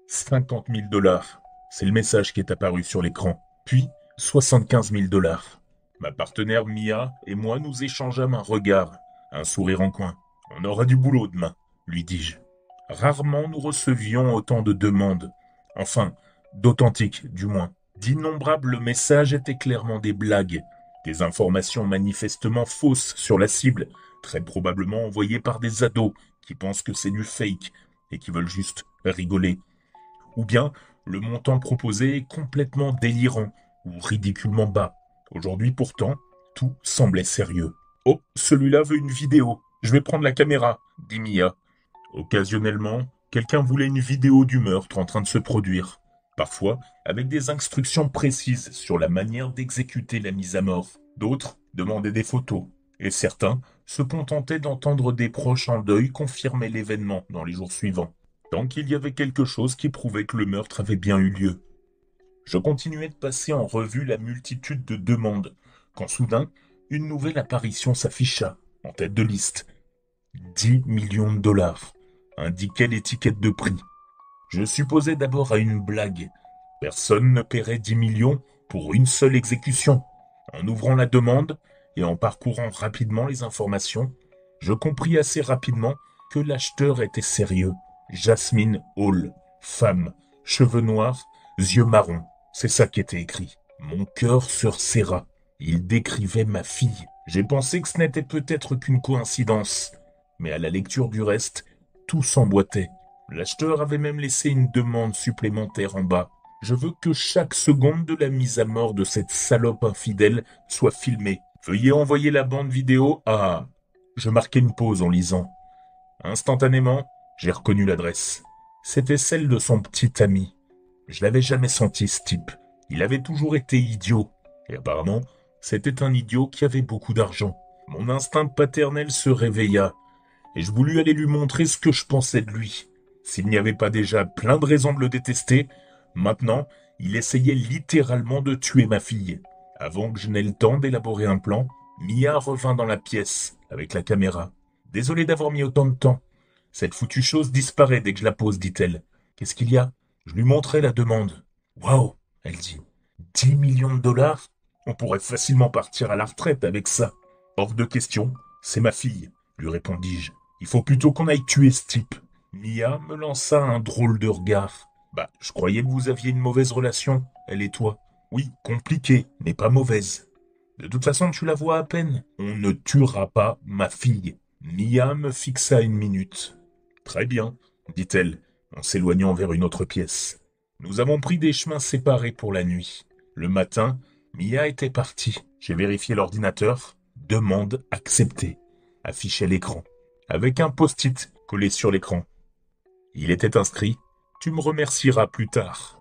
$50 000. C'est le message qui est apparu sur l'écran. Puis, $75 000. Ma partenaire Mia et moi nous échangeâmes un regard, un sourire en coin. On aura du boulot demain, lui dis-je. Rarement nous recevions autant de demandes. Enfin, d'authentiques, du moins. D'innombrables messages étaient clairement des blagues. Des informations manifestement fausses sur la cible, très probablement envoyées par des ados qui pensent que c'est du fake et qui veulent juste rigoler. Ou bien, le montant proposé est complètement délirant ou ridiculement bas. Aujourd'hui pourtant, tout semblait sérieux. Oh, celui-là veut une vidéo. Je vais prendre la caméra, dit Mia. Occasionnellement, quelqu'un voulait une vidéo du meurtre en train de se produire. Parfois, avec des instructions précises sur la manière d'exécuter la mise à mort. D'autres demandaient des photos. Et certains se contentaient d'entendre des proches en deuil confirmer l'événement dans les jours suivants. Tant qu'il y avait quelque chose qui prouvait que le meurtre avait bien eu lieu. Je continuais de passer en revue la multitude de demandes, quand soudain, une nouvelle apparition s'afficha, en tête de liste. 10 millions de dollars, indiquait l'étiquette de prix. Je supposais d'abord à une blague. Personne ne paierait 10 millions pour une seule exécution. En ouvrant la demande et en parcourant rapidement les informations, je compris assez rapidement que l'acheteur était sérieux. Jasmine Hall, femme, cheveux noirs, yeux marrons. C'est ça qui était écrit. Mon cœur se resserra. Il décrivait ma fille. J'ai pensé que ce n'était peut-être qu'une coïncidence. Mais à la lecture du reste, tout s'emboîtait. L'acheteur avait même laissé une demande supplémentaire en bas. Je veux que chaque seconde de la mise à mort de cette salope infidèle soit filmée. Veuillez envoyer la bande vidéo à... Je marquai une pause en lisant. Instantanément, j'ai reconnu l'adresse. C'était celle de son petit ami. Je l'avais jamais senti, ce type. Il avait toujours été idiot. Et apparemment, c'était un idiot qui avait beaucoup d'argent. Mon instinct paternel se réveilla, et je voulus aller lui montrer ce que je pensais de lui. S'il n'y avait pas déjà plein de raisons de le détester, maintenant, il essayait littéralement de tuer ma fille. Avant que je n'aie le temps d'élaborer un plan, Mia revint dans la pièce, avec la caméra. Désolé d'avoir mis autant de temps. Cette foutue chose disparaît dès que je la pose, dit-elle. Qu'est-ce qu'il y a? Je lui montrai la demande. Waouh, elle dit. 10 millions de dollars? On pourrait facilement partir à la retraite avec ça. Hors de question, c'est ma fille, lui répondis-je. Il faut plutôt qu'on aille tuer ce type. Mia me lança un drôle de regard. Bah, je croyais que vous aviez une mauvaise relation, elle et toi. Oui, compliquée, mais pas mauvaise. De toute façon, tu la vois à peine. On ne tuera pas ma fille. Mia me fixa une minute. Très bien, dit-elle, en s'éloignant vers une autre pièce. Nous avons pris des chemins séparés pour la nuit. Le matin, Mia était partie. J'ai vérifié l'ordinateur. Demande acceptée. Affichait l'écran. Avec un post-it collé sur l'écran. Il était inscrit « Tu me remercieras plus tard ».